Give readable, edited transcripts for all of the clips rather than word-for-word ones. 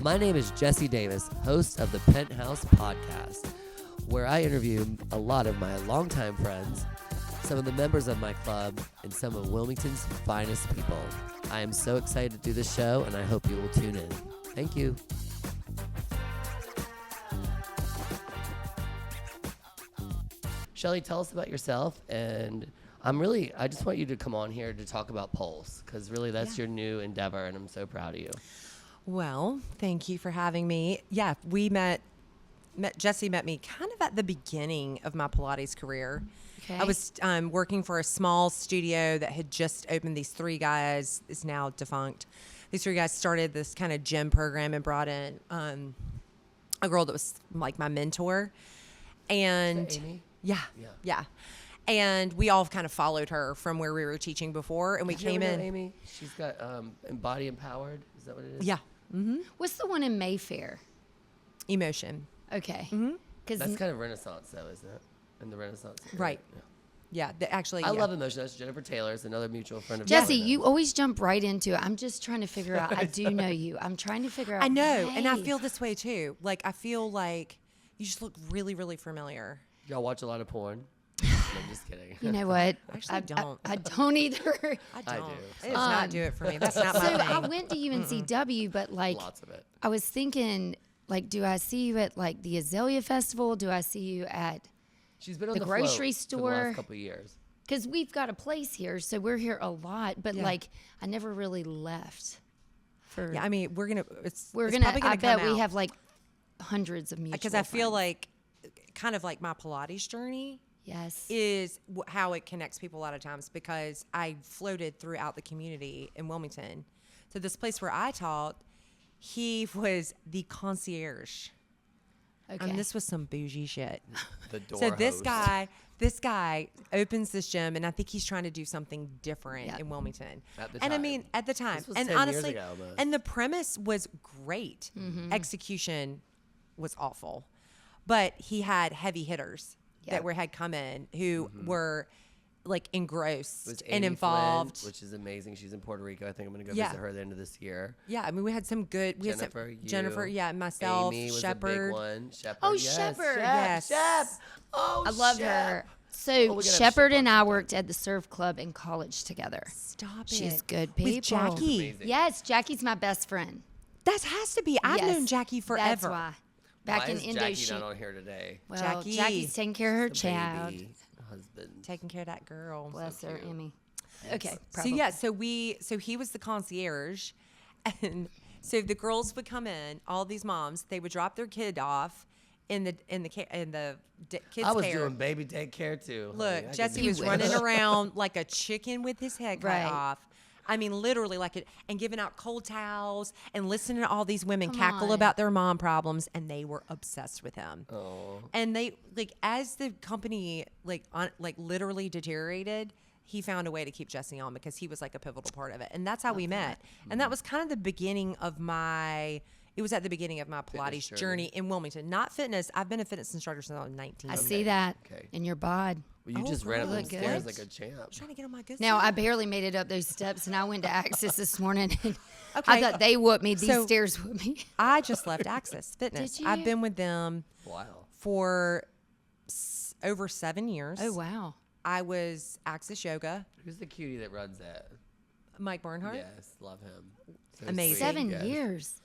My name is Jesse Davis, host of the Penthouse Podcast, where I interview a lot of my longtime friends, some of the members of my club, and some of Wilmington's finest people. I am so excited to do this show, and I hope you will tune in. Thank you. Shelley, tell us about yourself, and I just want you to come on here to talk about Pulse, because really that's your new endeavor, and I'm so proud of you. Well, thank you for having me. Yeah, Jesse met me kind of at the beginning of my Pilates career. Okay. I was working for a small studio that had just opened. These three guys, is now defunct. These three guys started this kind of gym program and brought in a girl that was like my mentor. And Amy? Yeah. And we all kind of followed her from where we were teaching before. And we Did you came ever in. know Amy? She's got Body Empowered. Is that what it is? Yeah. What's the one in Mayfair? Emotion. Okay. That's kind of Renaissance, though, isn't it? In the Renaissance. Era. Right. Yeah. I love Emotion. That's Jennifer Taylor's, another mutual friend of Jesse, mine. you always jump right into it. I'm just trying to figure out. I do know you. I'm trying to figure out. I know, why. and I feel this way too. Like, I feel like you just look really, really familiar. Y'all watch a lot of porn? I'm just kidding. You know what? Actually, don't. I don't either. I I don't. do. It does not do it for me. That's not my So thing. I went to UNCW, but like Lots of it. I was thinking, like, do I see you at like the Azalea Festival? Do I see you at? She's been on The the grocery float for the store. last couple of years. Because we've got a place here, so we're here a lot. But like, I never really left. Yeah, I mean, we're gonna. It's We're probably gonna. I bet come we out. have like hundreds of mutual. Because I feel friends. like, kind of like my Pilates journey Yes. is how it connects people a lot of times, because I floated throughout the community in Wilmington. So this place where I taught, he was the concierge. Okay. And this was some bougie shit. The door So this host. guy opens this gym, and I think he's trying to do something different Yeah. in Wilmington. At the And I time. mean, at the time, This was and 10 years honestly, ago, almost. and the premise was great. Execution was awful, but he had heavy hitters Yeah. that had come in who were like It was engrossed Amy and involved. Flynn, which is amazing. She's in Puerto Rico. I think I'm going to go Yeah. visit her at the end of this year. Yeah, I mean, we had some good. We Jennifer, had some, you, Jennifer, yeah, myself, Amy was a Shepherd. big one. Shepherd. Oh, yes. Shepherd. Yes. Shep. Oh, I love Shep. her. Oh, So we gotta have Shepherd Shep and on I sometime. worked at the surf club in college together. Stop it. She's good people. With Jackie. Amazing. Yes, Jackie's my best friend. That has to be. I've Yes, known Jackie forever. That's why. Back Why in is Indo, Jackie she. not on here today? Well, Jackie. Jackie's taking care of her The child. baby husband. Taking care of that girl. Bless her, cute. Emmy. Okay. So yeah, so he was the concierge, and so the girls would come in. All these moms, they would drop their kid off in the kids' I was care. doing baby daycare too. Look, honey. I Jesse could was do running it. around like a chicken with his head cut Right. off. I mean, literally like it, and giving out cold towels and listening to all these women Come cackle on. about their mom problems, and they were obsessed with him. Oh. And they like, as the company like literally deteriorated, he found a way to keep Jesse on because he was like a pivotal part of it, and that's how we met. And that was kind of the beginning of my. It was at the beginning of my Pilates journey. journey in Wilmington, not fitness. I've been a fitness instructor since I was 19. I see that Okay. in your bod. Well, you Oh, just ran up girl, them look stairs good. like a champ. I'm trying to get on my good Now, I side. barely made it up those steps, and I went to Access this morning. And I Okay. thought they whooped me. These So- stairs whooped me. I just left Access Fitness. Did I've you? been with them Wow. for over 7 years. Oh, wow. I was Access Yoga. Who's the cutie that runs that? Mike Bernhardt. Yes, love him. So Amazing. sweet, 7 yes. years.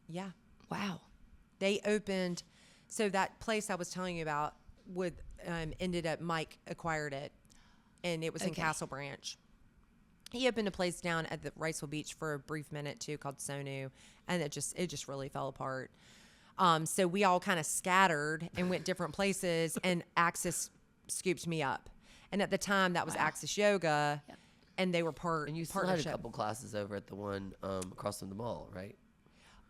Yeah. Wow. They opened, so that place I was telling you about would ended up Mike acquired it, and it was in Okay. Castle Branch. He opened a place down at the Riceville Beach for a brief minute too, called Sonu, and it just really fell apart. So we all kind of scattered and went different places, and Access scooped me up. And at the time, that was Access Yoga, Yep. and they were And you still had a partnership. couple classes over at the one across from the mall, right?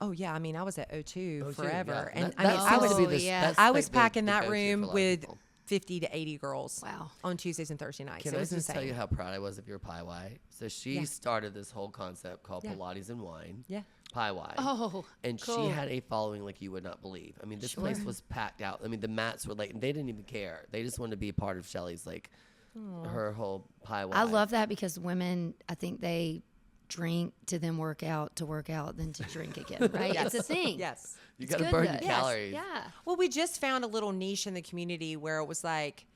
Oh yeah, I mean, I was at O2 O2, forever, yeah. and That- I mean, that I seems was to be the- yeah. that's I like was the- packing the that go-to for a room lot of with people. 50 to 80 girls. Wow. On Tuesdays and Thursday nights. Can it I was just insane. tell you how proud I was of your Pie Y? So she Yeah. started this whole concept called Yeah. Pilates and Wine. Yeah. Pie Y. Oh, And cool. she had a following like you would not believe. I mean, this place was packed out. I mean, the mats were like, and they didn't even care. They just wanted to be a part of Shelley's, like, her whole Pie Y. I love that because women, I think drink to then work out to work out then to drink again, right? It's a thing. Yes. You It's got to good burn though. your Yes, calories. Yeah. Well, we just found a little niche in the community where it was like,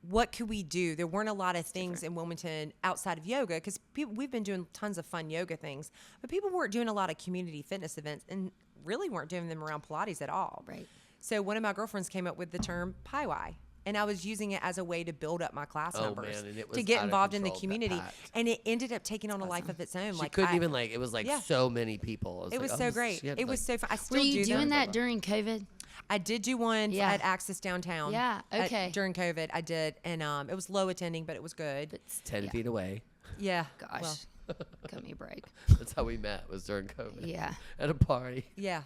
what could we do? There weren't a lot of things in Wilmington outside of yoga because we've been doing tons of fun yoga things, but people weren't doing a lot of community fitness events and really weren't doing them around Pilates at all. Right. So one of my girlfriends came up with the term PIY, and I was using it as a way to build up my class numbers, man, and it was to get out of involved in the control, community, packed. and it ended up taking on a life of its own. She like couldn't I- even like, it was like Yeah. so many people. It was like, so oh, great. she had, It was like, so fun. I still Were you do doing them. that during COVID? I did do one Yeah. at Access Downtown. Yeah, okay. During COVID, I did, and it was low attending, but it was good. It's 10 feet away. Yeah. gosh. Well, Cut me a break. That's how we met, was during COVID. Yeah. At a party. yeah.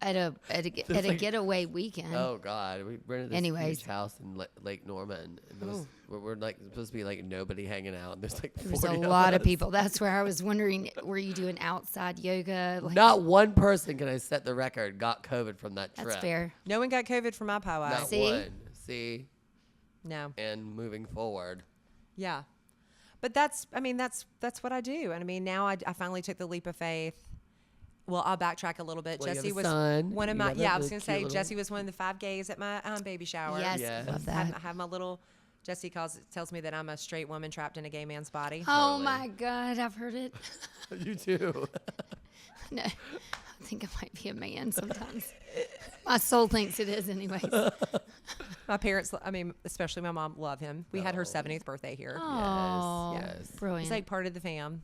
At a like- getaway weekend. Oh, God. We rented this Anyways. huge house in Lake Norman. And there was, we're like supposed to be like nobody hanging out. And there's like 40 There's a lot of us. people. That's where I was wondering, were you doing outside yoga? Like, Not one person, can I set the record, got COVID from that trip. that's fair. No one got COVID from my powwow. Not See? one. See? No. And moving forward. Yeah. But that's what I do. And I mean, now I finally took the leap of faith. Well, I'll backtrack a little bit. Well, you Jesse have a was son. one of You my, have a yeah, I was little going to cute say, little- Jesse was one of the 5 gays at my baby shower. Yes, Yes. love I that. have my little, Jesse tells me that I'm a straight woman trapped in a gay man's body. Oh Totally. my God, I've heard it. You too. No, I think I might be a man sometimes. My soul thinks it is, anyways. My parents, I mean, especially my mom, love him. We had her 70th birthday here. Oh, yes. brilliant. He's like part of the fam.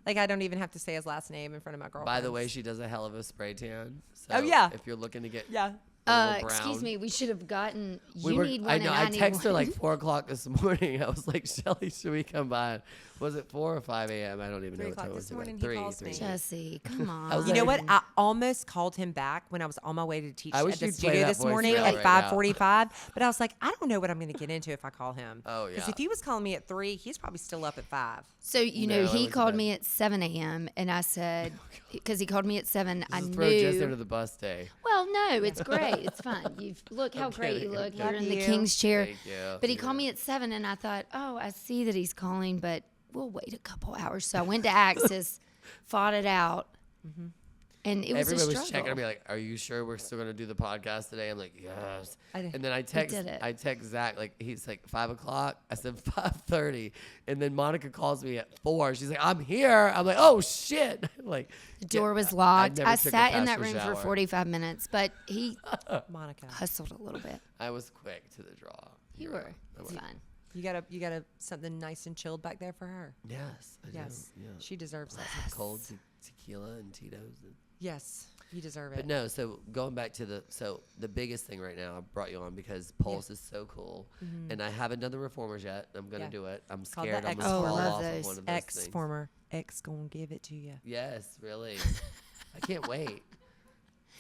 Like, I don't even have to say his last name in front of my girlfriend. By the way, she does a hell of a spray tan. So Oh, yeah. If you're looking to get yeah. a little Excuse brown. me, we should have gotten. We You were- need one, I know. and I I need texted her one. like 4 o'clock this morning. I was like, Shelley, should we come by? Was it 4 or 5 a.m.? I don't even 3 know what time o'clock it was. this morning, he Three, calls three. me. Jesse, come on. I was You know what? like- I almost called him back when I was on my way to teach I wish at the you'd play studio that this morning voicemail at right now. 5:45. But I was like, I don't know what I'm going to get into if I call him. Oh, Because yeah. if he was calling me at 3, he's probably still up at 5. So, you No, know, I he went to called bed. me at 7 a.m. and I said, because he called me at 7, I Just throw Jess knew. under the bus day. Well, no, it's great. It's fine. Look how I'm great kidding, you I'm look. kidding. You're in Love the you. king's chair. Thank you. But he Yeah. called me at 7, and I thought, oh, I see that he's calling, but we'll wait a couple hours. So I went to Axis, fought it out, and it was Everybody a struggle. was checking on me like, "Are you sure we're still gonna do the podcast today?" I'm like, "Yes." I did. And then I did text it. Zach like he's like 5 o'clock. I said 5:30, and then Monica calls me at 4. She's like, "I'm here." I'm like, "Oh shit!" Like The door was locked. never I took a sat in that pastor room for shower. 45 minutes, but he Monica, hustled a little bit. I was quick to the draw. You You're were. right. I It's was. fine. you got to something nice and chilled back there for her. Yes. I Yes. do. Yeah. She deserves that. Cold tequila and Tito's. And, Yes, you deserve it. but no, so going back to the biggest thing right now, I brought you on because Pulse is so cool, and I haven't done the reformers yet. I'm gonna Yeah. do it. I'm Called scared the I'm X- gonna Oh, I fall love off those. of one of those things. X-former. X gonna give it to you. Yes, really. I can't wait.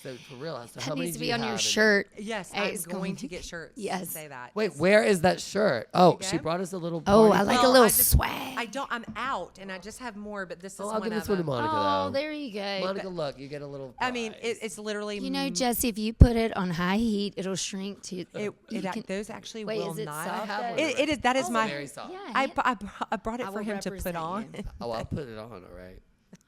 So for real, so That how many needs to do be you on your have? shirt. Yes, X I'm going to get shirts. Yes. Say that. Wait, where is that shirt? Oh, she go. brought us a little. Oh, party I like pack. a little I just- swag. I don't. I'm out, and I just have more. But this is Oh, I'll one give this of one to them. Monica Oh, though. there you go. Monica, look, you get a little. I mean, prize. it's literally. You know, Jesse, if you put it on high heat, it'll shrink to. It, you can- those actually Wait, will is it not. soft? have one It is. That is It's my. very soft. Yeah. I brought it I for will him to put represent on. you. Oh, I'll put it on. All right.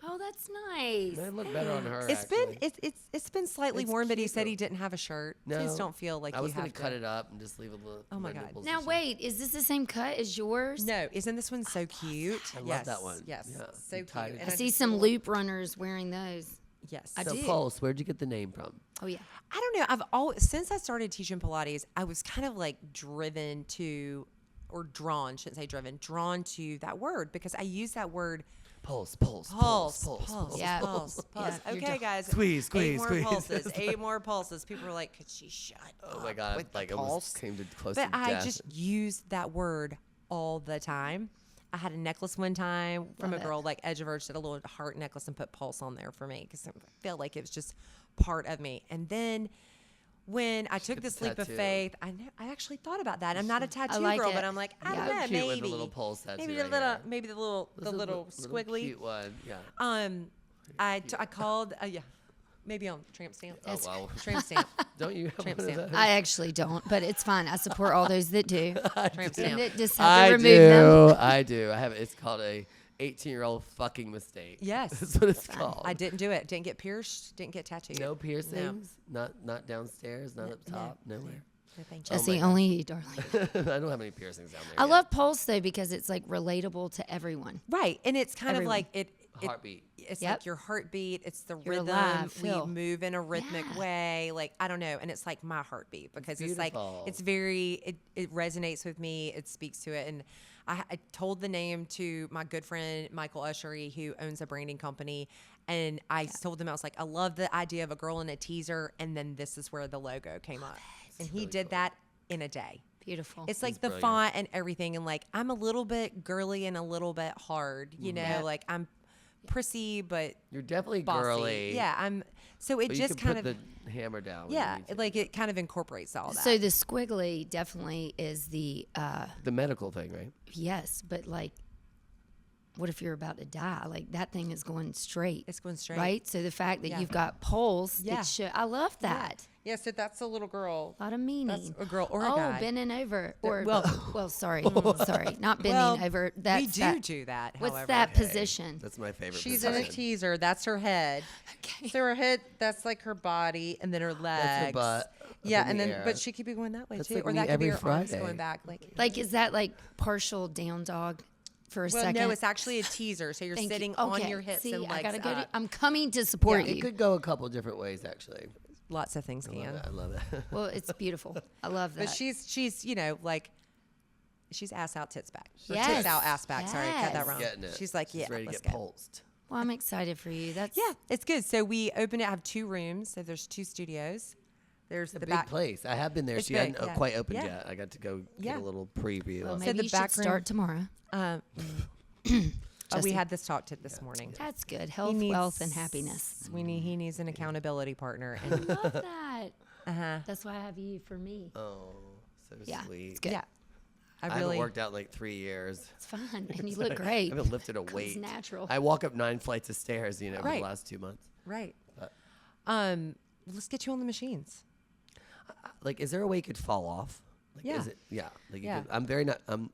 Oh, that's nice. They look better on her. It's been actually. it's been slightly It's warm, but he cute, said though. he didn't have a shirt. No, Please don't feel like I you was gonna have cut to. it up and just leave a little. Oh my God. nipples Now and shit. wait, is this the same cut as yours? No, isn't this one so cute? I love yes, that one. Yes, Yeah, so you cute. tied it. And I see just some feel- loop runners wearing those. Yes, I So do. Pulse, where'd you get the name from? Oh yeah. I don't know. I've always since I started teaching Pilates, I was kind of like driven to, or drawn, shouldn't say driven, drawn to that word because I use that word Pulse. pulse. Yeah. Pulse. Yeah, you're Okay, done. guys. Squeeze, 8 squeeze, more squeeze. pulses. 8 more pulses. People were like, "Could she shut Oh up my God! with the Like pulse?" almost came to close But to I death. just used that word all the time. I had a necklace one time from Love a it. girl, like Edge of Urge, did a little heart necklace and put pulse on there for me because I felt like it was just part of me. And then when I took get this the leap of tattoo. faith, I actually thought about that. I'm not a tattoo like girl, it. but I'm like, I Yeah. don't know, Cute maybe with the little pulse tattoo maybe right the little, here. maybe the little, This is a little squiggly. cute one. Yeah. I called, yeah, maybe on tramp stamp. Oh wow! Tramp stamp. Don't you have Tramp one of stamp. those? I actually don't, but it's fine. I support all those that do. Tramp And stamp. that just have I to remove them. do. I do. I have. It's called a 18-year-old fucking mistake. Yes. That's what it's called. I didn't do it. Didn't get pierced. Didn't get tattooed. No piercings. Not downstairs. Not up top. Nowhere. No, thank you. Jesse, only you, darling. I don't have any piercings down there. I yet. love Pulse though because it's like relatable to everyone. Right, and it's kind Everyone. of like it. Heartbeat. It's Yep. like your heartbeat. It's the You're rhythm. alive, We feel. move in a rhythmic Yeah. way. Like I don't know, and it's like my heartbeat because it's like beautiful. it's very. It resonates with me. It speaks to it, and I told the name to my good friend Michael Ushery, who owns a branding company, and I told him I was like, I love the idea of a girl in a teaser, and then this is where the logo came up, and he did that in a day. Beautiful. It's like That's the brilliant. font and everything, and like I'm a little bit girly and a little bit hard, you know, Yeah. like I'm prissy but You're definitely bossy. girly. Yeah, I'm. So it But just you can kind put of the hammer down. when yeah, you need to. like it kind of incorporates all that. So the squiggly definitely is the the medical thing, right? yes, but like, what if you're about to die? Like that thing is going straight. It's going straight. right. So the fact that Yeah. you've got Pulse, Yeah. I love that. Yeah, so that's a little girl. A lot of meaning. That's a girl or a oh, guy. bending over or well- sorry, sorry, not bending Well, over. That's we do that, do that. What's however. that position? That's my favorite. She's in a position. teaser. That's her head. Okay. So her head, that's like her body, and then her legs. her butt up Yeah, in and the then air. but she could be going that way That's too, like or me that could be every her arms Friday. going back. Like, is that like partial down dog for a Well, second? no, it's actually a teaser. So you're Thank you. sitting Okay, on your hips see, and legs I gotta go. up. I'm coming to support It you. could go a couple different ways, actually. Lots of things can. I love it. Well, it's beautiful. I love that. But she's you know like she's ass out tits back. Or Yes. tits out ass back. Sorry, I got that Yes. wrong. Getting it. She's like She's ready to let's get go. pulsed. Well, I'm excited for you. That's Yeah, it's good. So we open it. I have 2 rooms. So there's 2 studios. There's It's a the big back. place. I have been there. It's She big, hadn't yeah. quite opened Yeah. yet. I got to go Yeah. get a little preview. Well, of maybe the you back should room- start tomorrow. We Jesse. had this talk this morning. That's good. Health, needs- wealth, and happiness. He needs an accountability partner. And Love that. uh-huh. That's why I have you for me. Oh, so Yeah, sweet. it's good. Yeah, I haven't worked out in like 3 years. It's fun, and you look great. I haven't lifted a Comes weight. natural. I walk up 9 flights of stairs, for Right. the last 2 months. right. But- Let's get you on the machines. Like, is there a way you could fall off? Like, Yeah. Is it? Yeah. Like, Yeah. You could, I'm very not I've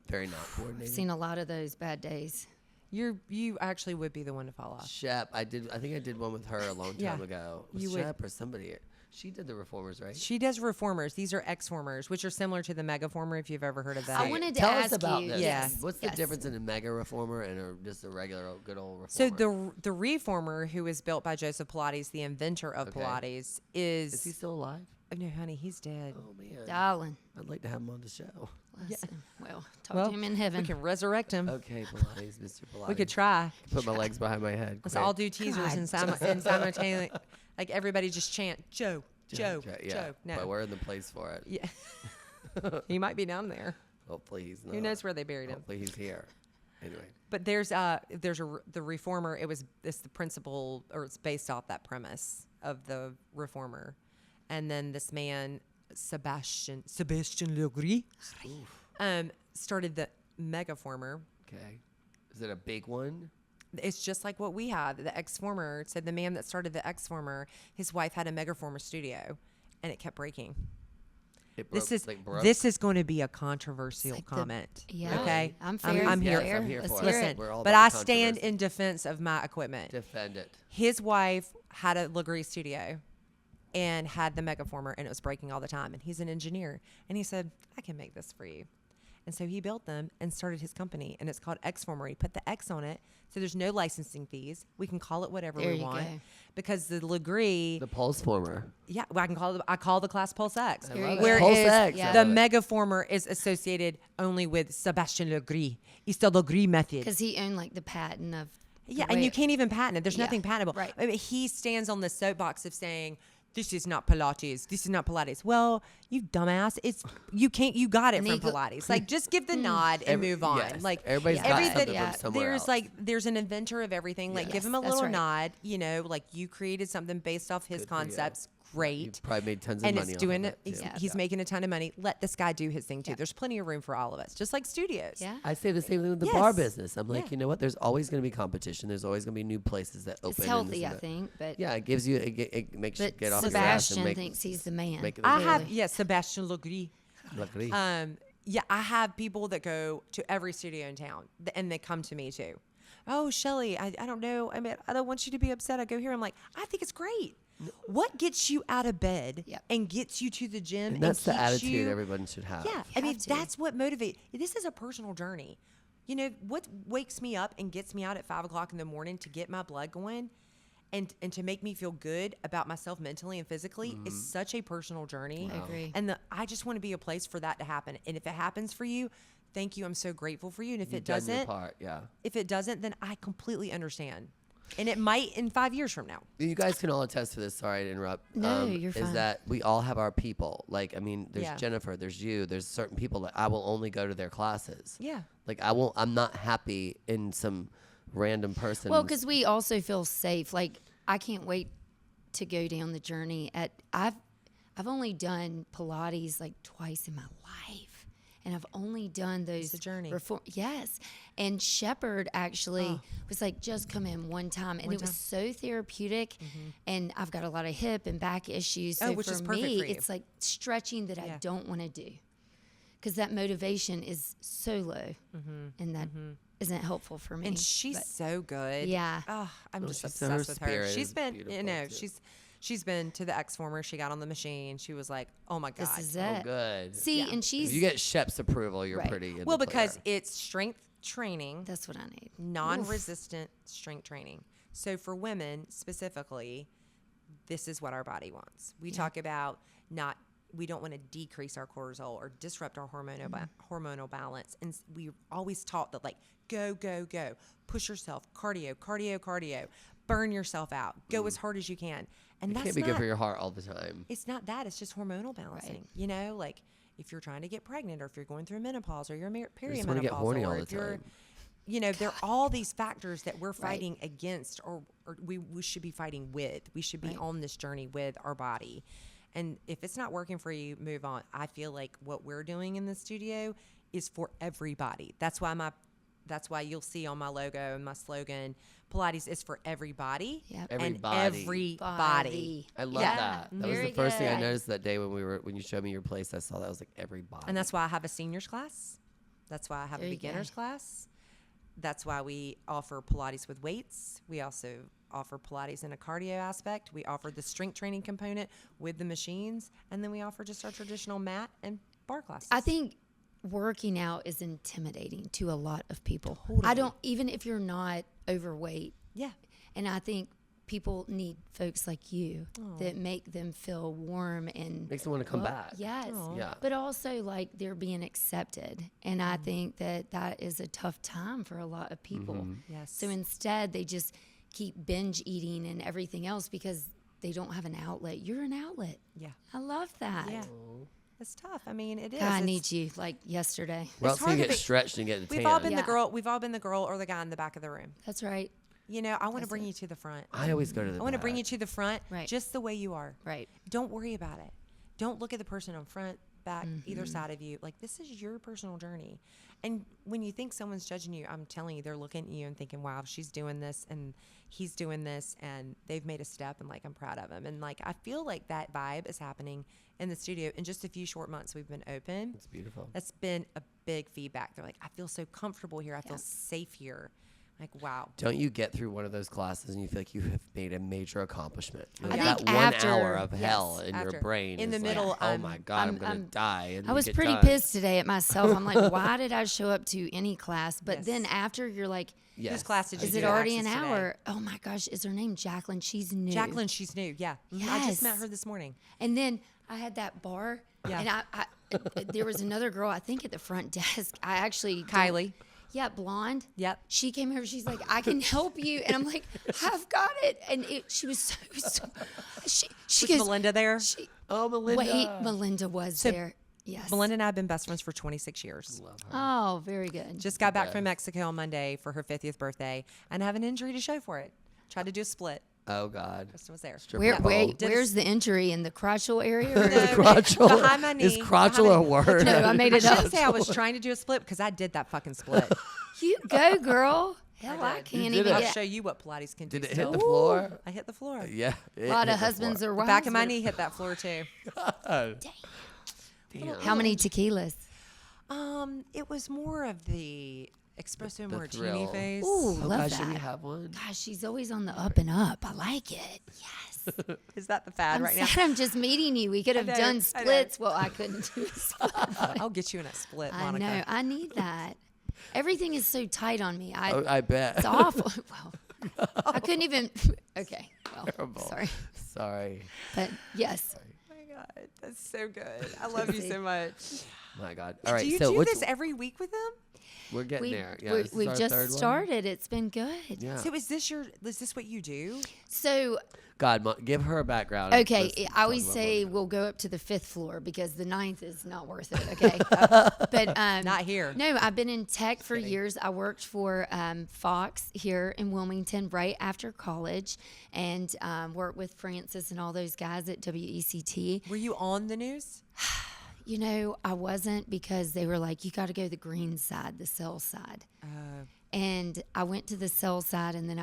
coordinated. seen a lot of those bad days. You actually would be the one to fall off. Shep, I think I did one with her a long Yeah. time ago. Was You would- Shep or somebody? She did the reformers, right? She does reformers. These are xformers, which are similar to the megaformer, if you've ever heard of that. I wanted to Tell ask us about you. this. Yeah. What's the Yes. difference in a mega reformer and just a regular good old reformer? So the reformer, who was built by Joseph Pilates, the inventor of Okay. Pilates, is he still alive? oh, no, honey, he's dead. Oh man, Darling. I'd like to have him on the show. Bless him. Well, talk to him in we heaven. can resurrect him. Okay, Pilates, Mr. Pilates. We could try. put my legs behind my head. Let's quick. all do teasers God. and simultaneously, like everybody just chant Joe, Joe, Yeah, Joe. but No, we're in the place for it. yeah, he might be down there. Hopefully he's not. Who knows where they buried him? Hopefully he's here. Anyway, But there's the reformer. It's the principle, or it's based off that premise of the reformer, and then this man Sebastian Legris started the megaformer. okay. Is it a big one? It's just like what we had. The xformer said the man that started the xformer, his wife had a megaformer studio, and it kept breaking. It broke, This is like, broke? this is going to be a controversial like the- comment. Yeah. Okay. I'm fair. I'm here. Yes, I'm here Let's for hear it. Listen, We're all but about I the stand controversy. in defense of my equipment. Defend it. His wife had a Legris studio and had the megaformer, and it was breaking all the time. And he's an engineer, and he said, "I can make this for you." And so he built them and started his company, and it's called xformer. He put the X on it, so there's no licensing fees. We can call it whatever There we you want, go. because the Legris, The pulse former. yeah, well, I call the class Pulse X. There you go. Whereas Pulse X, yeah. I the love it. megaformer is associated only with Sebastian Legris. It's the Legris method. Because he owned like the patent of. the Yeah, way and you it- can't even patent it. There's Yeah, nothing patentable. right. I mean, he stands on the soapbox of saying, "This is not Pilates. This is not Pilates." Well, you dumbass, you got it And from he go- Pilates. Like, just give the nod and move on. Yes, Like, everybody's got everything. something from somewhere There's else. like there's an inventor of everything. Like, give Yes, him a that's little right. nod. Like you created something based off his Good for you. concepts. You Great. probably made tons of And money. it's off doing of it. too. He's making a ton of money. Let this guy do his thing too. Yeah. There's plenty of room for all of us, just like studios. Yeah. I say the same thing with the Yes. bar business. I'm like, Yeah. you know what? There's always going to be competition. There's always going to be new places that open. It's and healthy, this I and that. think. But Yeah, it gives you. It makes you but get off your ass Sebastian and make. thinks he's the man. make it I legit. have Sebastian Legris. Luckily. Yeah, I have people that go to every studio in town, and they come to me too. oh, Shelley, I don't know. I mean, I don't want you to be upset. I go here. I'm like, I think it's great. What gets you out of bed Yep. and gets you to the gym? And that's the keeps attitude you, everyone should have. Yeah, I have mean, to. that's what motivates. This is a personal journey. You know, what wakes me up and gets me out at 5 o'clock in the morning to get my blood going and to make me feel good about myself mentally and physically is such a personal journey. I agree. And I just want to be a place for that to happen. And if it happens for you, thank you. I'm so grateful for you. And if You've it done your doesn't, part, yeah. if it doesn't, then I completely understand. And it might in 5 years from now. You guys can all attest to this. Sorry to interrupt. No, you're Is fine. that we all have our people. Like, I mean, there's Yeah. Jennifer, there's you, there's certain people that I will only go to their classes. Yeah. Like, I'm not happy in some random person. Well, because we also feel safe. Like, I can't wait to go down the journey. I've only done Pilates like twice in my life. And I've only done those. It's a journey. Yes. And Shepherd actually was like, just come in one time. And it was so therapeutic. And I've got a lot of hip and back issues. So which for is perfect me, for you. it's like stretching that I Yeah. don't want to do. Because that motivation is so low. And that not helpful for me. And she's But- so good. Yeah. Oh, I'm just she's- her obsessed with her. spirit She's is been, you beautiful, know, too. she's been to the xformers. She got on the machine. She was like, oh my God. This is Oh, it. good. See, Yeah. and she's If you get Shep's approval, you're Right. pretty in Well, the because clear. it's strength training, that's what I need. non-resistant strength training. So for women specifically, this is what our body wants. We talk about we don't want to decrease our cortisol or disrupt our hormonal balance. And we always taught that, like, go, push yourself, cardio, burn yourself out, go as hard as you can. And It that's can't be not, good for your heart all the time. it's not that. It's just hormonal balancing. Right. You know, like if you're trying to get pregnant or if you're going through menopause or you're just wanna get perimenopause horny all or the if you're, time. you know, there are all these factors that we're fighting against or we should be fighting with. We should be on this journey with our body. And if it's not working for you, move on. I feel like what we're doing in the studio is for everybody. That's why you'll see on my logo and my slogan, Pilates is for everybody. Yep. And Everybody. everybody. I love Yeah. that. That was Very the first thing I good. noticed that day when you showed me your place. I saw that. I was like, everybody. And that's why I have a seniors class. That's why I have There a you go. beginners class. That's why we offer Pilates with weights. We also offer Pilates in a cardio aspect. We offer the strength training component with the machines. And then we offer just our traditional mat and bar classes. I think working out is intimidating to a lot of people. Totally. I don't, even if you're not overweight. Yeah. And I think people need folks like you that make them feel warm and Makes them want to come back. Yes. Yeah. But also like they're being accepted. And I think that is a tough time for a lot of people. Yes. So instead they just keep binge eating and everything else because they don't have an outlet. You're an outlet. Yeah. I love that. Yeah. It's tough. I mean, it is. God, I It's- need you like yesterday. Or else It's you hard to get be- stretched and get the tan. We've all been the Yeah. girl. We've all been the girl or the guy in the back of the room. That's right. You know, I want to That's bring it. you to the front. I always go to the I want to bring back. you to the front Right. just the way you are. Right. Don't worry about it. Don't look at the person on front, back, Mm-hmm. either side of you. Like, this is your personal journey. And when you think someone's judging you, I'm telling you, they're looking at you and thinking, wow, she's doing this and he's doing this and they've made a step and, like, I'm proud of them. And, like, I feel like that vibe is happening in the studio. In just a few short months we've been open. It's beautiful. That's been a big feedback. They're like, I feel so comfortable here. I feel safe here. Like, wow. Don't you get through one of those classes and you feel like you have made a major accomplishment? I Like think that 1 after- hour of yes, hell in after. your brain. In is the like, middle, oh my God, I'm going to die. And I you was get pretty done. pissed today at myself. I'm like, why did I show up to any class? But Yes. then after you're like, Yes. Whose class did you is do it already an access today? hour? Oh my gosh, is her name Jacqueline? She's new. Jacqueline, she's new. Yeah. I just met Yes. her this morning. And then I had that bar. Yeah. And I there was another girl, I think at the front desk. I actually don't- Kylie. Yeah, blonde. Yep. She came over. She's like, I can help you, and I'm like, I've got it. And she was so she Was goes, Melinda there? She, Oh, Melinda. wait, Melinda was there. Yes. Melinda and I have been best friends for 26 years. Love her. Oh, very good. Just got back from Mexico on Monday for her 50th birthday and I have an injury to show for it. Tried to do a split. Oh, God. Just was there. Stripper Where, pole. wait, Did a- where's the injury in the crotchal area? Or Crotchal. Behind my knee. Is Behind crotchal my a knee. word? No, I made I it up. shouldn't say I was trying to do a split because I did that fucking split. You go, girl. Hell, I did. can't did even it. I'll get. show you what Pilates can do. Did it still. hit the floor? I hit the floor. Yeah. A lot of husbands or The wives. back of my would- knee hit that floor too. Damn. How many tequilas? It was more of the espresso the martini thrill. face. Ooh, Oh love gosh, should we that. have one? Gosh, she's always on the up and up. I like it. Yes. Is that the fad I'm right now? sad I'm just meeting you. We could have know, done I know. splits. Well, I couldn't do splits. I'll get you in a split, I Monica. know. I need that. Everything is so tight on me. I bet. It's awful. Well, I couldn't even. Okay. Well, Terrible. sorry. Sorry. But yes. Oh my God, that's so good. I love you so much. My God. All right. Do you so do which, this every week with them? we're getting We, there. Yeah, we're- this is we've our just third one. started. It's been good. Yeah. So is this what you do? So, God, give her a background. okay, Let's I talk always about say what we'll go up to the 5th floor because the 9th is not worth it. Okay. But Not here. No, I've been in tech for years. I worked for Fox here in Wilmington right after college and worked with Francis and all those guys at WECT. Were you on the news? You know, I wasn't because they were like, you got to go the green side, the sell side. And I went to the sell side and then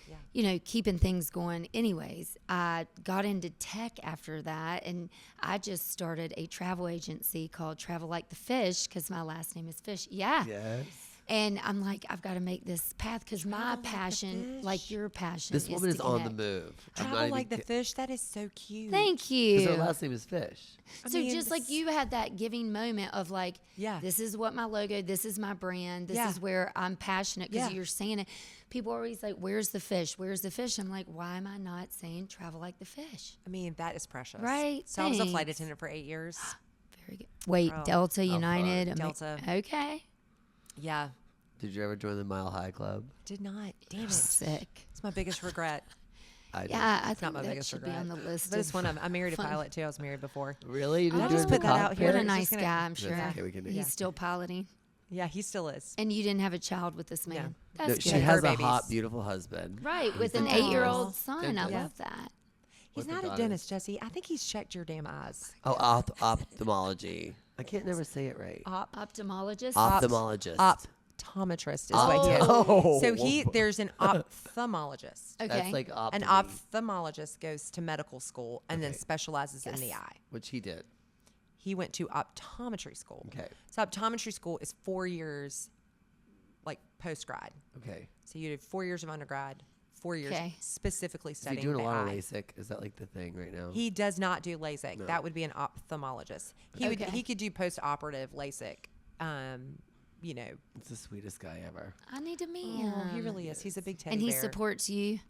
yeah. you know, keeping things going. Anyways, I got into tech after that, and I just started a travel agency called Travel Like the Fish because my last name is Fish. Yeah. Yes. And I'm like, I've got to make this path because my Travel like the passion, fish. like your passion, This woman is to on the connect. move. I'm not Travel even like the kid- fish. That is so cute. Thank Because her you. last name is Fish. So mean, just like this- you had that giving moment of like, Yeah. this is what my logo, this is my brand, this Yeah. is where I'm passionate because Yeah. you're saying it. People are always like, where's the fish? Where's the fish? I'm like, why am I not saying travel like the fish? I mean, that is precious. Right, So I was a flight thanks. attendant for 8 years. Very good. Wait, Oh. Delta, fun. United, Delta. Okay. Yeah. Did you ever join the Mile High Club? Did not. Damn it. Sick. It's my biggest regret. I did. Yeah, I It's not think my that biggest should regret. be on the list. But it's of one of them. I married a fun. pilot too. I was married before. Really? You didn't Oh, do it just in the put that out cockpit? here. What a Just nice gonna- guy, I'm sure. Yeah. Okay, we can do He's that. still piloting. Yeah, he still is. And you didn't have a child with this man. No. That's No, good. she Fur has a babies. hot, beautiful husband. Right, with an Aw. 8-year-old son. I Yeah. love that. He's With the not a daughters. dentist, Jesse. I think he's checked your damn eyes. Oh, ophthalmology. I can't never say it right. Ophthalmologist. Ophthalmologist. Optometrist is what he is. Oh. So there's an ophthalmologist. Okay. That's like An optomy, ophthalmologist goes to medical school and then Okay. specializes in Yes. the eye. which he did. He went to optometry school. Okay. So optometry school is 4 years, like post grad. Okay. So you did 4 years of undergrad, 4 years Okay. specifically Is he studying doing a the lot of eye. LASIK? Is that like the thing right now? He does not do LASIK. No. That would be an ophthalmologist. He Okay. he could do post operative LASIK. You know, It's the sweetest guy ever. I need to meet oh, him. he really is. He's a big teddy And he bear. supports you.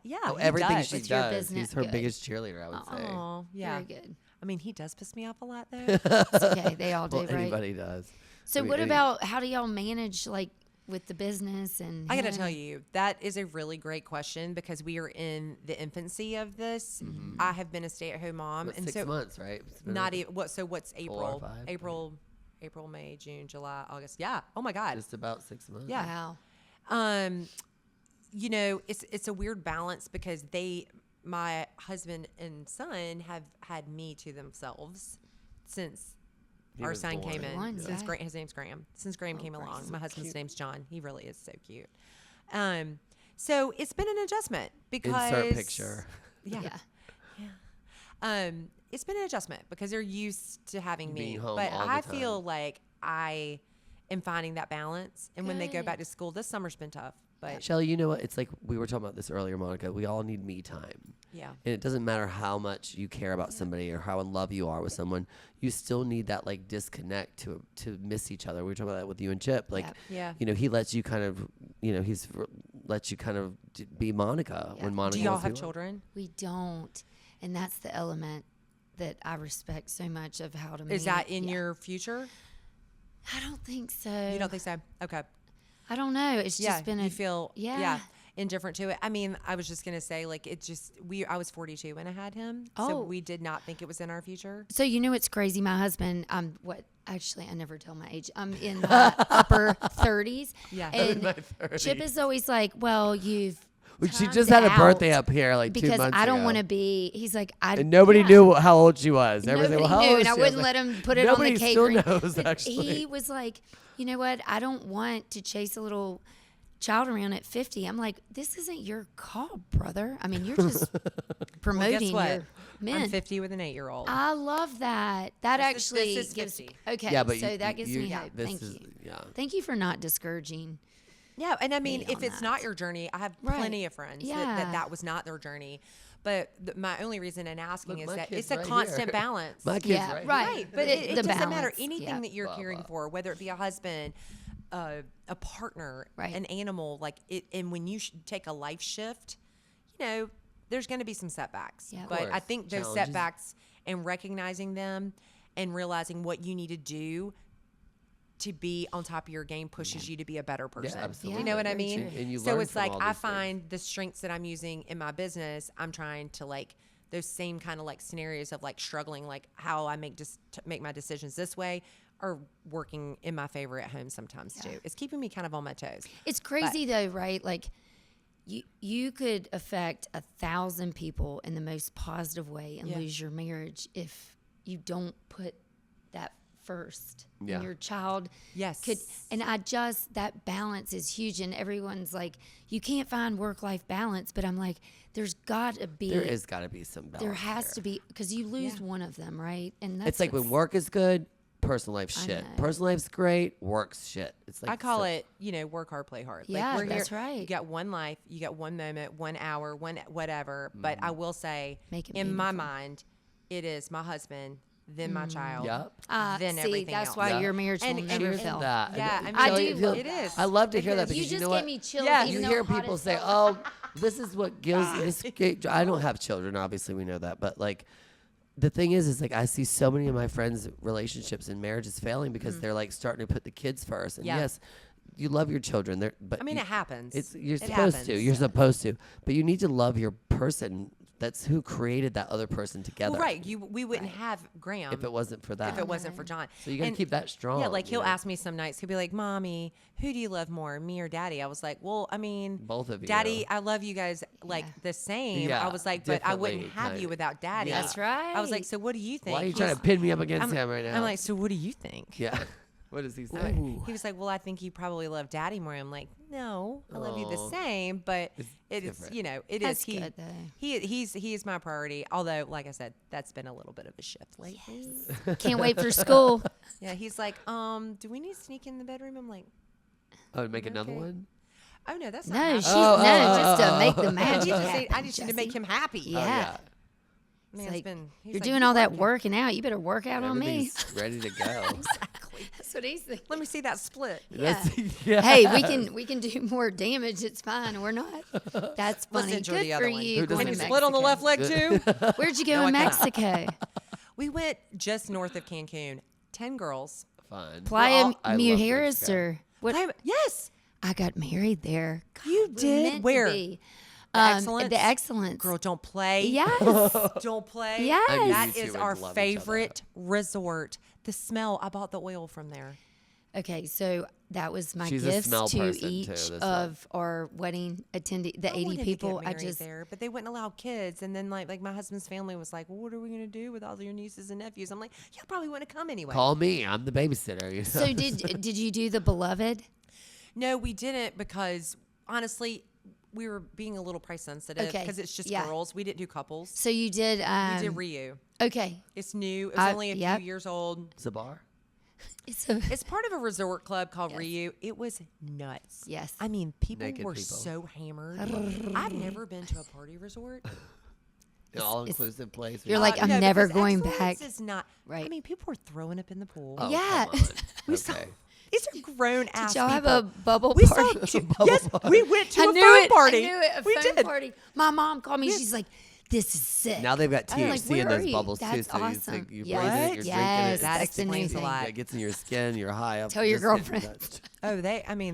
Yeah, Oh, he everything does. she With your does. business, He's her good. biggest cheerleader, I would say. Oh, yeah. Very good. I mean, he does piss me off a lot though. It's okay. They all do, Well, right? anybody does. So I mean, what about, how do y'all manage like with the business and I got to him? tell you, that is a really great question because we are in the infancy of this. Mm-hmm. I have been a stay-at-home mom, What, and 6 so months, right? It's been not like even what. So what's April? 5? April, May, June, July, August. Yeah. Oh my God. Just about 6 months. Yeah. Wow. You know, it's a weird balance because my husband and son have had me to themselves since He our was son came born. in. One, Since yeah. His name's Graham. Since Graham came Graham. along, my husband's cute. name's John. He really is so cute. So it's been an adjustment because Insert picture. Yeah. Yeah. It's been an adjustment because they're used to having me, Being home but all the I feel time. like I am finding that balance. And when they go Good. back to school, this summer's been tough, but Shelley, you know what? It's like we were talking about this earlier, Monica. We all need me time. yeah. And it doesn't matter how much you care about somebody or how in love you are with someone, you still need that like disconnect to miss each other. We were talking about that with you and Chip. Like, Yeah. you know, he lets you kind of, you know, lets you kind of be Monica Yeah. when Monica Do y'all wants to have be children? We don't. And that's the element that I respect so much of how to Is meet. that in Yeah. your future? I don't think so. You don't think so? Okay. I don't know. It's Yeah. just been You feel yeah. indifferent to it. I mean, I was just gonna say like it just I was 42 when I had him, Oh. so we did not think it was in our future. So you know what's crazy? My husband, actually I never tell my age. I'm in my upper 30s. Yeah. And my Chip 30s. is always like, well, you've Well, she timed just had a out birthday up here like 2 because months I don't ago. want to be. He's like, And nobody knew how old she was. Everybody Nobody said, well, how knew, old and is I she? wouldn't was let like, him put it on the nobody cake. still ring. knows, But actually. he was like, you know what? I don't want to chase a little child around at 50. I'm like, this isn't your call, brother. I mean, you're just promoting what? your men. I'm 50 with an 8-year-old. I love that. That This actually is gives 50. okay. Yeah, but so you- that gives me you- hope. this Thank is- you. yeah. Thank you for not discouraging. Yeah, and I mean, me if on it's that. not your journey, I have Right. plenty of friends Yeah. that was not their journey. But my only reason in asking Look, is my that kid's it's a right constant here. balance. My kid's Yeah, right. right. Right, but The- it the doesn't matter. balance, Anything yeah. that you're caring for, whether it be a husband, a partner, Right. an animal, like it. And when you take a life shift, there's going to be some setbacks. Yeah. Of But I course. think those Challenges. setbacks and recognizing them and realizing what you need to do to be on top of your game pushes you to be a better person. absolutely. You know what I Very mean? true. And you So learn it's from like all I these things. find the strengths that I'm using in my business, I'm trying to like those same kind of like scenarios of like struggling, like how I make my decisions this way are working in my favor at home sometimes too. It's keeping me kind of on my toes. It's crazy though, right? Like you could affect 1,000 people in the most positive way and Yeah. lose your marriage if you don't put that first. Yeah. And your child Yes. could, and that balance is huge. And everyone's like, you can't find work-life balance, but I'm like, there's got to be. There is got to be some balance. There has to be, because you lose Yeah. one of them, right? And that's It's like when what's- work is good, personal life's I shit. know. Personal life's great, work's shit. It's like I call it, work hard, play hard. Yeah, we're that's here, right. You got one life, you got one moment, 1 hour, one whatever. But I will say, Make it in my meaningful. mind, it is my husband, then my child, Yep. then see, everything that's else. why Yeah. your marriage will And never Cheers to fail. that. Yeah, And I mean, I Shelley, do feel- love it is. I love to hear that Because because You you just know gave what? me chills. Yes. even You though hear I'm hot people as say, fuck. "Oh, this is what gives this." I don't have children, obviously. We know that, but like, the thing is like I see so many of my friends' relationships and marriages failing because they're like starting to put the kids first. And Yeah. yes, you love your children, but I mean, you- it happens. You're It supposed to. happens. You're supposed to, but you need to love your person. That's who created that other person together. Well, right. We wouldn't have Graham If it wasn't for that. if it wasn't for John. So you got to And- keep that strong. Yeah, like you he'll know? ask me some nights. He'll be like, "Mommy, who do you love more, me or Daddy?" I was like, "Well, I mean, Both of you. Daddy, I love you guys like Yeah. the same." Yeah, I was like, "But I wouldn't differently, have kinda. you without Daddy." Yeah. That's right. I was like, "So what do you think?" Why are you He's- trying to pin me up against him right now? I'm like, "So what do you think?" yeah. What does he So say? he was like, "Well, I think you probably love Daddy more." I'm like, "No, I love you the Aw. same, but It's it is, different. it That's is he, good, though. he is my priority. Although, like I said, that's been a little bit of a shift lately. Can't wait for school. Yeah, he's like, do we need to sneak in the bedroom?" I'm like, Oh, make another Okay. one? "Oh no, that's No, not she's happening." just to make the I just magic need- happen. I just need to make Jesse. him happy. Yeah. Man, It's it's like, been. he's You're like, doing "You all that work working out. You better work out on me. Everything's ready to go. Exactly. That's what he's thinking. Let me see that split. Yeah. Hey, we can do more damage. It's fine. We're not. That's funny. Let's enjoy Good the other for one. you. Who going doesn't to Can Split on the left Mexico. leg too. Where'd you go No, in I can't. Mexico? We went just north of Cancun. 10 girls. Fun. Playa I love Mujeres Mexico. or what? Yes. I got married there. You We're did? meant to Where? be. Excellence? The Excellence. Girl, don't play. Yes. Don't play. Yes. I knew That you two is would our love each other. favorite resort. The smell. I bought the oil from there. Okay, so that was my She's a gifts smell to person, too, each this of our wedding attendee, the I 80 wanted to people. get I married just there, but they wouldn't allow kids. And then like my husband's family was like, "Well, what are we gonna do with all your nieces and nephews?" I'm like, "Y'all probably want to come anyway." Call me. I'm the babysitter. You know? So did you do the beloved? No, we didn't because honestly, we were being a little price sensitive Okay, because it's just yeah. girls. We didn't do couples. So you did. We did Ryu. Okay, It's new. It's only a yep. few years old. It's a bar. it's a It's part of a resort club called Ryu. It was nuts. Yes. I mean, people Naked were people. so hammered. I've never been to a party resort. An all-inclusive place. You're like, I'm No, never because going Excellence back. is not. Right. I mean, people were throwing up in the pool. Oh, Yeah. come on. We saw- Okay. These are grown ass Did y'all have people. a bubble We party? saw yes, we went to I a knew phone it. party. I knew it. A we phone did. party. My mom called me. She's like, "This is sick." Now they've got I'm like, THC "Where in are those you?" bubbles That's too. So awesome. you're Yes. breathing it, you're Yes, drinking it. That that's the new explains a thing. lot. It gets in your skin. You're high up. Tell your just getting girlfriend. touched. Oh,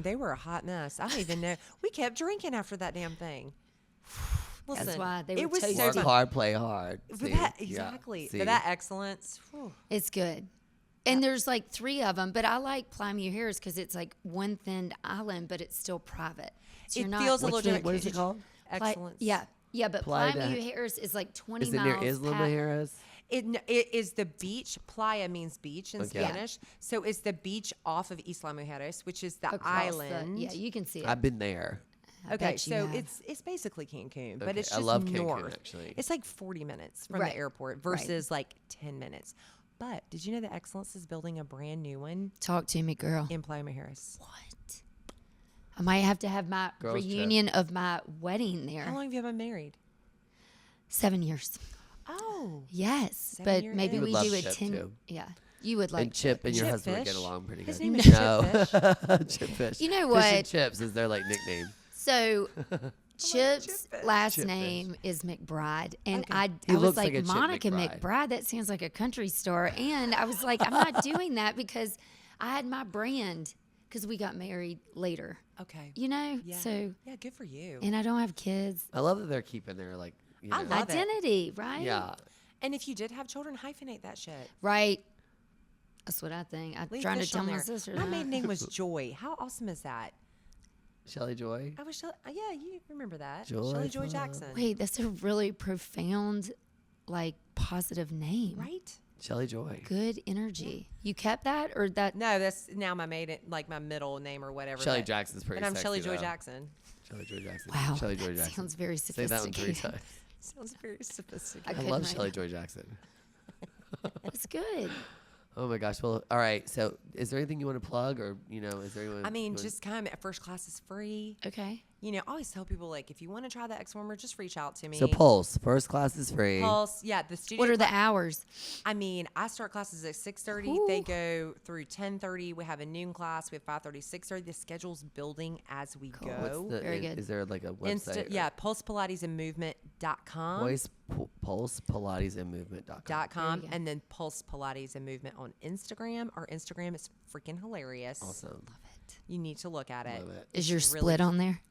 they were a hot mess. I don't even know. We kept drinking after that damn thing. Listen, why they were it was toasty. so Work fun. hard, play hard. For See? that, Yeah. exactly. See? For that excellence. Whew. It's good. And there's like 3 of them, but I like Playa Mujeres because it's like one thinned island, but it's still private. So It feels a little What's the- different. what is it called? Excellence. Yeah, but Playa Playa de- Mujeres is like 20 Is it miles. near Isla past- Mujeres? It is the beach. Playa means beach in Okay. Spanish. So it's the beach off of Isla Mujeres, which is the across the- island. yeah, you can see it. I've been there. I Okay, bet you so have. it's basically Cancun, but Okay, it's I just love Cancun, north. actually. It's like 40 minutes from Right. the airport Right. versus like 10 minutes. But did you know that Excellence is building a brand new one Talk to me, girl. in Playa Mujeres? What? I might have to have my Girls trip. reunion of my wedding there. How long have you been married? 7 years. Oh, Yes, 7 but year maybe itch. we Would do love a Chip, 10. too. Yeah, you would like And Chip and your Chip husband would Fish? get along pretty His good. name is Chip No. Fish. Chip Fish. You know Fish and what? Chips is their like nickname. So Chip's Chip Fish. last Chip Fish. name is McBride, and Okay. I He was looks like, like a Chip Monica McBride. McBride. That sounds like a country star, and I was like, I'm not doing that because I had my brand because we got married later. Okay. You know, Yeah. so Yeah, good for you. and I don't have kids. I love that they're keeping their like. You know, I love it. Identity, right? Yeah. And if you did have children, hyphenate that shit. Right. That's what I think. I'm Leave trying to Fish tell on my there. sister. My that. maiden name was Joy. How awesome is that? Shelley Joy. I was yeah, you remember that. Joy Shelley Joy Club. Jackson. Wait, that's a really profound, like positive name. Right? Shelley Joy. Good energy. You kept that, or that? No, that's now my maiden, like my middle name or whatever. Shelley but- Jackson's pretty But I'm sexy, Shelley Joy though. Jackson. Shelley Joy Jackson. Wow, Shelley Joy that Jackson. sounds very Say that one 3 sophisticated. times. Sounds very sophisticated. I I couldn't love right Shelley now. Joy Jackson. That's good. Oh my gosh. Well, all right. So, is there anything you want to plug, or is there anyone? I mean, you wanna- just come. First class is free. Okay. You know, I always tell people like, if you want to try the xformer, just reach out to me. So Pulse first class is free. Pulse, yeah, the studio. What are the hours? I mean, I start classes at 6:30. They go through 10:30. We have a noon class. We have 5:30, 6:30. The schedule's building as we Cool. go. What's the, Very is, good. is there like a website? Yeah, pulsepilatesandmovement.com. Pulse Pilates and Movement.com. .com, go. and then Pulse Pilates and Movement on Instagram. Our Instagram is freaking hilarious. Awesome. You need to look at it. Love it. Is your It's split on there?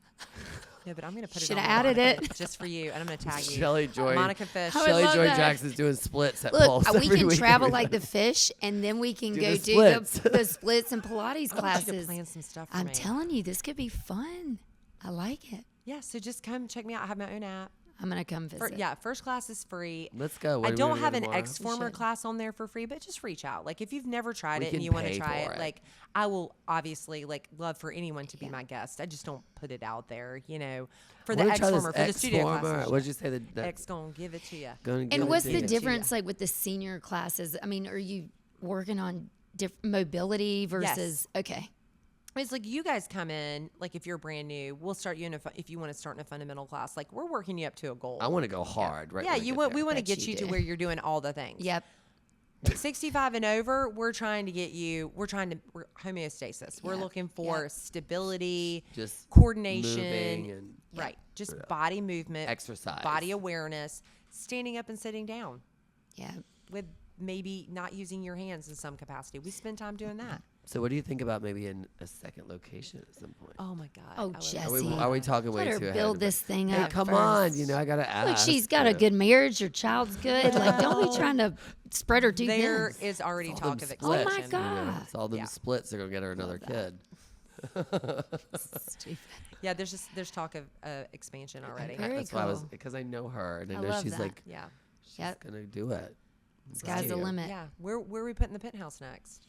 No, but I'm going to put Shoulda it on added Monica it. just for you, and I'm going to tag you. Shelley Joy. Monica Fish. I would Shelley love Joy that. Jackson's doing splits at Look, Pulse we every can week. travel like the fish, and then we can Do go the do splits. the splits and Pilates I want you to classes. plan some stuff for I'm me. telling you, this could be fun. I like it. Yeah, so just come check me out. I have my own app. I'm gonna come visit. First class is free. Let's go. What I are we don't gonna have do an tomorrow? We xformer should. class on there for free, but just reach out. Like if you've never tried We it and can you want to pay try for it, it. like I will obviously like love for anyone to be Yeah. my guest. I just don't put it out there, for I the wanna try this xformer, for the studio Xformer. classes. What did you say? That X gonna give it to you. gonna give And it what's to the you? difference, like with the senior classes? I mean, are you working on mobility versus? Okay, It's like you guys come in, like if you're brand new, we'll start you in if you want to start in a fundamental class, like we're working you up to a goal. I want to go hard, right? Yeah, when I you get want there. we want to Bet get you you to do. where you're doing all the things. yep. 65 and over, we're trying to get you. We're homeostasis. We're Yep, looking for yep. stability, Just coordination, moving and right? Just body movement, exercise. body awareness, standing up and sitting down Yeah. with maybe not using your hands in some capacity. We spend time doing that. So, what do you think about maybe in a second location at some point? Oh my God. Oh, I would Jesse. Are we, love are we that. talking way Let her too ahead? build of this it? thing Hey, up. come first. on, I gotta ask. Look, she's got a good marriage. Your child's good. Like, don't be trying to spread her too There thin. is already All talk them of splits, Oh my expansion. God. It's all them Yeah. splits. They're gonna get her another kid. Stupid. Yeah, there's talk of expansion already. Very That's why I was cool. because I know her and I I know love she's that. like Yeah. she's Yep. gonna do it. Sky's the Yeah. limit. Yeah. Where are we putting the penthouse next?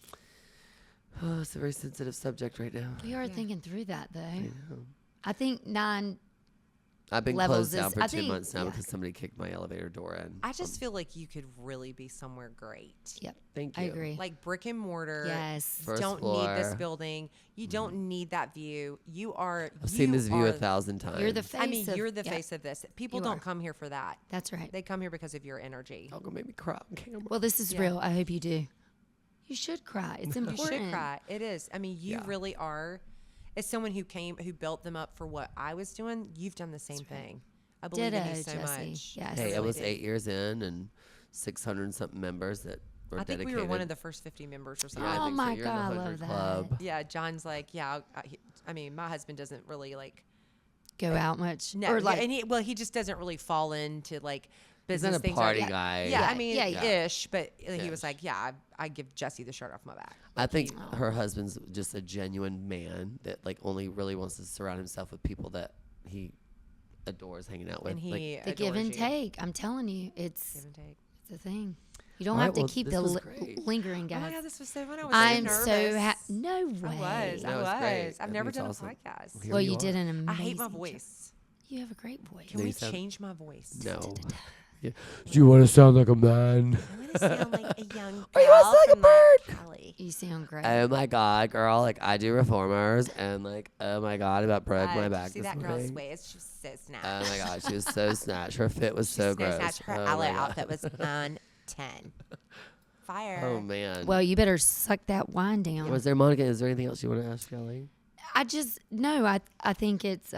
Oh, it's a very sensitive subject right now. We are Yeah. thinking through that though. I know. I think 9. I've been Levels closed down is- for I 2 think- months now yeah. because somebody kicked my elevator door in. I just feel like you could really be somewhere great. Yep. Thank you. I agree. Like brick and mortar. Yes. You First don't need this floor. building. You don't need that view. You are. I've seen this view are- 1,000 times. You're the face. I mean, of, you're the yeah, face of this. People You don't are. come here for that. That's right. They come here because of your energy. Y'all gonna make me cry on camera. Well, this is Yeah. real. I hope you do. You should cry. It's You important. should cry. It is. I mean, you Yeah. really are. As someone who built them up for what I was doing, you've done the same thing. I believe in Ditto, you so Jesse. much. Yes. Hey, I it really was do. 8 years in and 600 and something members that were I think dedicated. we were one of the first 50 members or something. Yeah, I Oh think my so. You're in the God, I 100 love club. that. Yeah, John's like, yeah. I mean, my husband doesn't really like. Go out much. No, or yeah, like, and he just doesn't really fall into like He's business not a things. party yeah. guy. Yeah, Yeah, I mean, yeah. ish. But he Ish. was like, yeah, I give Jesse the shirt off my back. I think her husband's just a genuine man that like only really wants to surround himself with people that he adores hanging out with. And like, he the give adores and you. take. I'm telling you, Give it's and take. a thing. You don't All have right, to well, keep this the was great. lingering, Oh my guys. God, this was so fun. I was I'm so so nervous. no way. I No, was. it's great. I I've think never it's done awesome. a podcast. Here Well, you you are. did an amazing I hate my job. voice. You have a great voice. Can No, we you sound- change my voice? No. Yeah. Do you want to sound like a man? I want to sound like a young girl. Or you want to sound like a bird? Cali. You sound great. Oh my God, girl! Like I do reformers, and like oh my God, about broke my back See this that girl's morning. waist? She was so snatched. Oh my God, she was so snatched. Her fit was so gross. Snatched. Her Oh aloe my God. outfit was on 10. Fire. Oh man. Well, you better suck that wine down. Was there, Monica? Is there anything else you want to ask Shelley? I think it's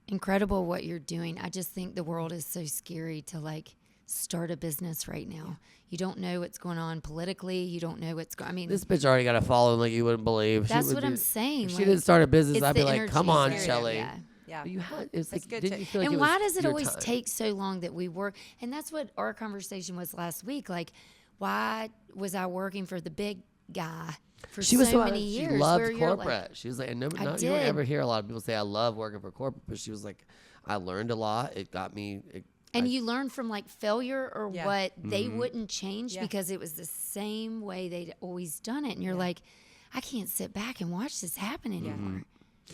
incredible what you're doing. I just think the world is so scary to like start a business right now. You don't know what's going on politically. You don't know what's going. I mean, This bitch already got a following like you wouldn't believe. that's would what be- I'm saying. If she like, didn't start a business, it's I'd be the like, energy come on, spirit, Shelley. yeah. Yeah. You had, it's It's like, good didn't to- you feel like And it why was does it your always time? take so long that we work? And that's what our conversation was last week. Like, why was I working for the big guy for She was so so many she years? loved where you're corporate. like, She was like, and no, I not, you don't did. ever hear a lot of people say I love working for corporate, but she was like, I learned a lot. It got me. and you learn from like failure or Yeah. what they Mm-hmm. wouldn't change Yeah. because it was the same way they'd always done it. And you're like, I can't sit back and watch this happen anymore.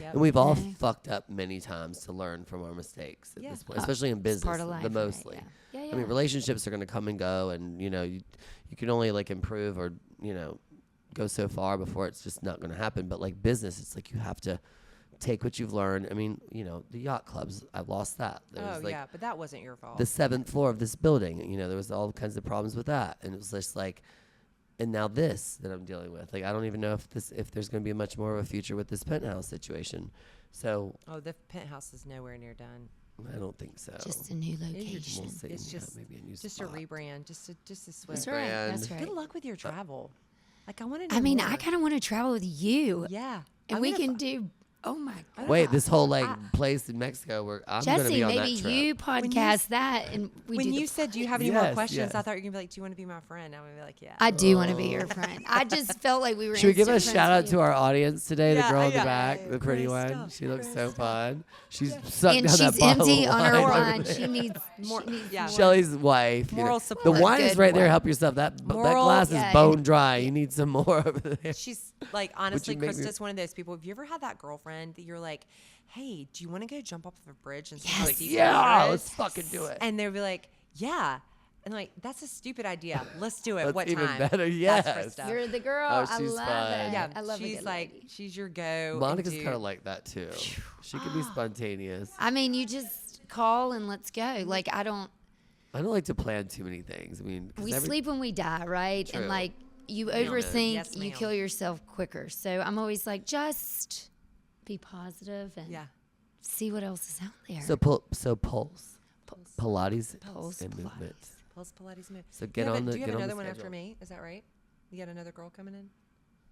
Yep. And we've all Yeah. fucked up many times to learn from our mistakes at Yeah. this point, especially in business, part of life, the right? mostly. Yeah. I mean, relationships are going to come and go, and you know, you can only like improve or go so far before it's just not going to happen. But like business, it's like you have to take what you've learned. I mean, the yacht clubs, I lost that. There Oh, was like yeah. But that wasn't your fault. the 7th floor of this building. There was all kinds of problems with that, and it was just like, and now this that I'm dealing with. Like, I don't even know if there's going to be much more of a future with this penthouse situation. So Oh, the penthouse is nowhere near done. I don't think so. Just a new You're location. We'll see. It's Yeah, just maybe a new just spot. a rebrand, just a switch. That's right. That's Brand. right. Good luck with your travel. Like I want to. I mean, I kind of want to travel with you. Yeah. And I'm we gonna can fi- do, oh my God. Wait, this whole place in Mexico where I'm going to Jesse, be on maybe that trip. you podcast that and we When do you the said, "Do you have any more Yes, questions?" yes. I thought you were gonna be like, "Do you want to be my friend?" I'm gonna be like, "Yeah." I do want to be your friend. I just felt like we were. Should we give a instant shout out friends to our audience today? Yeah, the girl in the yeah. back, the pretty one. Krista, She looks so Krista. fun. She's sucked and down that she's bottle empty of on her wine over wine. there. She needs More- She needs yeah. more. Shelley's wife. Moral The support. wine is Good right there. one. Help yourself. That Moral- glass is yeah, bone and- dry. You need some more over there. She's like, honestly, make me- Krista's one of those people. Have you ever had that girlfriend that you're like, "Hey, do you want to go jump off of a bridge and see how Yes. deep Yeah, the water let's is?" fucking do it. And they'll be like, "Yeah," and like, "That's a stupid idea. Let's do it. That's what even time?" better. That's Yes. Krista. You're the girl. Oh, I she's love fun. it. Yeah, I love a she's good like, lady. she's your go. and Monica's do- kind of like that too. She can be spontaneous. I mean, you just call and let's go. Like I don't. I don't like to plan too many things. I mean, 'cause We sleep when we die, right? True. And like you Nailed it. overthink, Yes, you ma'am. kill yourself quicker. So I'm always like, just be positive and Yeah. see what else is out there. So Pulse Pilates Pulse and Pilates. movement. Pulse Pilates Movement. So get Do on the you have get on the another one after schedule. me? Is that right? You got another girl coming in?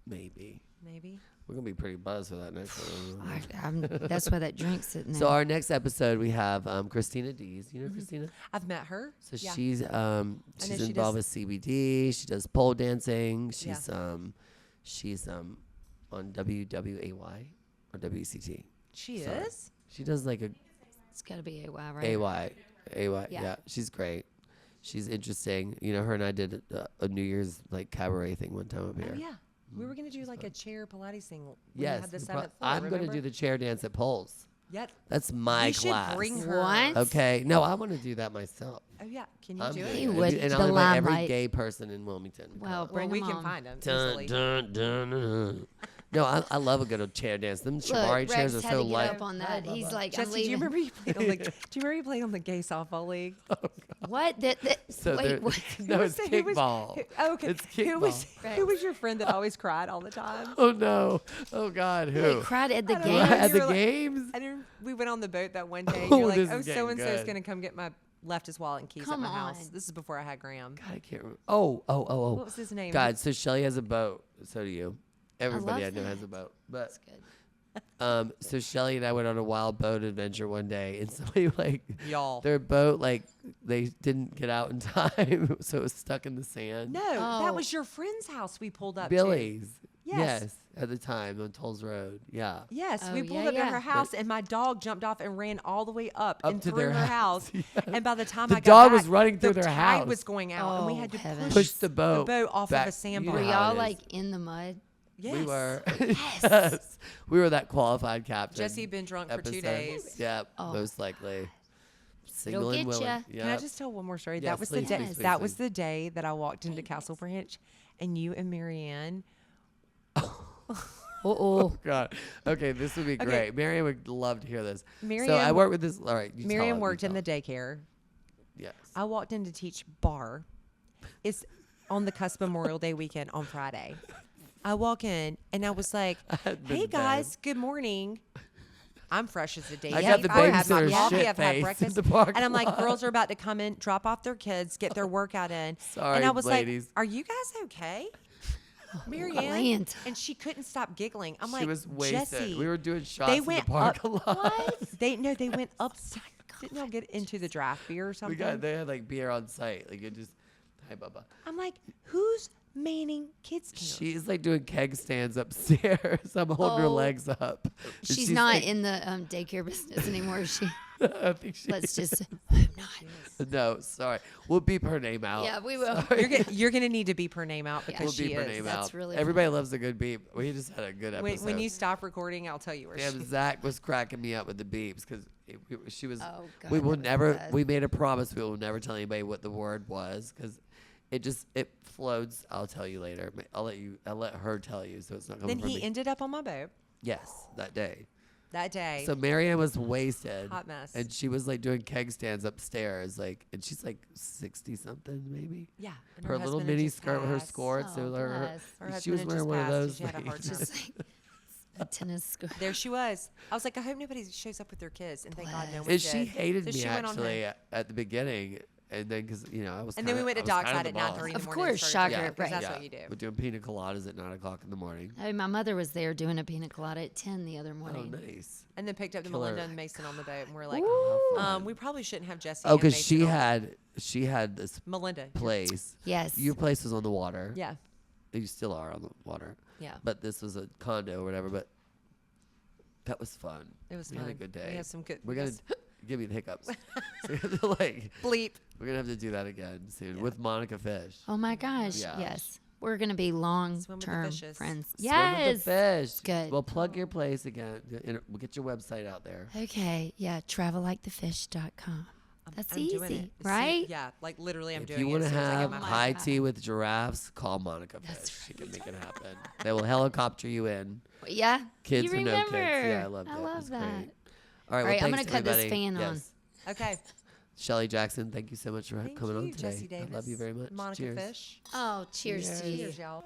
Maybe Maybe. we're gonna be pretty buzzed for that next one. That's why that drink's sitting there. So our next episode we have Christina Dees. You know Christina? I've met her. So Yeah. she's she involved with CBD. She does pole dancing. Yeah. She's on WWAY or WCT. She Sorry. is? She does like a it's got to be AY, right? AY. Yeah. Yeah, she's great. She's interesting. Her and I did a New Year's like cabaret thing one time up here. Oh, yeah. We were going to do like a chair Pilates thing when you Yes, had the the 7th floor, I'm going to remember? do the chair dance at Pulse. Yep. That's my You should class. bring her. What? Okay, no, I want to do that myself. Oh, yeah. Can you I'm do good. it? You would. And The I'll invite every limelight. gay person in Wilmington. Well, Well, bring we them can on. find them Dun, easily. dun, dun, dun. No, I love a good old chair dance. Them Look, shibari chairs Rex are had so to get light. up on that. He's like, I'm Jesse, do you leaving. remember you played on the? Do you remember you played on the gay softball league? What? So wait, what? no, it's Who was- kickball. oh, okay. It's Who was kickball. who was your friend that always cried all the time? Oh no! Oh God! They Who? cried at the I don't know. game. At You the were like- games? I didn't, we went on the boat that one day. And Oh, you're like, this "Oh, is getting so and so's good. gonna come get my left his wallet and keys Come at my house." on. This is before I had Graham. God, I can't remember. Oh. What was his name? God, so Shelley has a boat. So do you. Everybody I love know that. has a boat. But That's good. so Shelley and I went on a wild boat adventure one day, and somebody like Y'all. their boat they didn't get out in time, so it was stuck in the sand. No, Oh. that was your friend's house we pulled up Billy's. to. Yes. At the time on Tolls Road. Yeah. Yes, Oh, we pulled yeah, up to yeah. her house, and my dog jumped off and ran all the way up and to through their her house. house. And by the time The I got dog back, was running through the their tide house. was going out, and we Oh, had to heavens. Push the boat off back. of a You know Were sandbar. how y'all it is. like in the mud? Yes. We were. Yes. We were that qualified captain. Jesse had been drunk for 2 episode. days. Yeah, Oh, most likely. It'll Single and get willing. ya. Yeah. Can I just tell one more story? Yes, That was please, the day. please, please, That was please. the day that I walked into Castle Branch, and you and Marianne. Oh, God. Okay, this would be Okay. great. Miriam would love to hear this. So I Miriam worked with this. All right. You tell Miriam it, you worked in tell the it. daycare. Yes. I walked in to teach bar. It's on the cusp of Memorial Day weekend on Friday. I walk in and I was like, had been "Hey bad. guys, good morning." I'm fresh as a daisy. I got the I've had my babysitter coffee. shit I've had face breakfast, in the parking and I'm like, lot. "Girls are about to come in, drop off their kids, get their workout in." Sorry, and I was ladies. like, "Are you guys okay?" Marianne, Atlanta. and she couldn't stop giggling. I'm She like, was wasted. Jesse, We were doing shots they in the went parking up. lot. What? They went up. Didn't y'all get into the draft beer or something? They had like beer on site. Like it just, hi Bubba. I'm like, who's manning kids camp? She's like doing keg stands upstairs. I'm holding her Oh. legs up. And she's not like- in the daycare business anymore. Is she? I think she Let's is. just hope not. No, sorry. We'll beep her name out. Yeah, we will. You're gonna need to beep her name out because We'll she beep her is. name That's out. really Everybody loves a good beep. We just had a good episode. When you stop recording, I'll tell you where she Damn, Zach was cracking me up with the beeps because she was. Oh, God, we that will was never. bad. We made a promise we will never tell anybody what the word was because it floats. I'll tell you later. I'll let her tell you, so it's not coming Then from he me. ended up on my boat Yes, that day. that day. So Marianne was wasted. Hot mess. And she was like doing keg stands upstairs, and she's like 60 something maybe. yeah, and Her little husband had mini just skirt with her passed. skorts. Oh, it was like bless. Her she was husband had wearing just one of passed, and those. she had a hard like- time. Just like a tennis score. There she was. I was like, I hope nobody shows up with their kids, and thank God no one And did. she hated So me she went on actually home. at the beginning, and then because I was. And then we kinda- went to I was Dockside kinda at the boss. 9:30 in the Of morning. and course, started shocker, drinking, 'cause right. That's Yeah, what you do. we're doing pina coladas at 9:00 in the morning. Oh, my mother was there doing a pina colada at 10 the other Oh, morning. nice. And then picked up the Killer. Melinda and Mason on the boat, and we're like, fun. we probably shouldn't have Jesse. Oh, and because Mason she on- had this Melinda. place. Yes. Your place was on the water. Yeah, You still are on the water. yeah. But this was a condo or whatever. But that was fun. It was We fun. had a good day. We had some good. We're gonna give me the hiccups. So we have to, like bleep. we're gonna have to do that again soon with Monica Fish. Oh my gosh. Yeah. Yes. We're going to be long Swim with the term fishes. friends. Swim Yes. with the fish. Good. Well, plug your place again. We'll get your website out there. Okay. Yeah. Travelikethefish.com. That's I'm doing easy, it. right? Yeah, like literally, I'm If doing you it. want as to soon as I get have my high mind. tea with giraffes, call Monica Fish. She can make it happen. They will helicopter you in. Yeah. Kids you or remember. no kids. Yeah, I loved it. I It love was that. great. All right, All well, right, I'm thanks, gonna cut this everybody. fan on. Yes. Okay. Shelley Jackson, thank you so much for Thank coming you, on today. Jesse Davis. I love you very much. Monica Cheers. Fish. Oh, cheers to you. Cheers, y'all.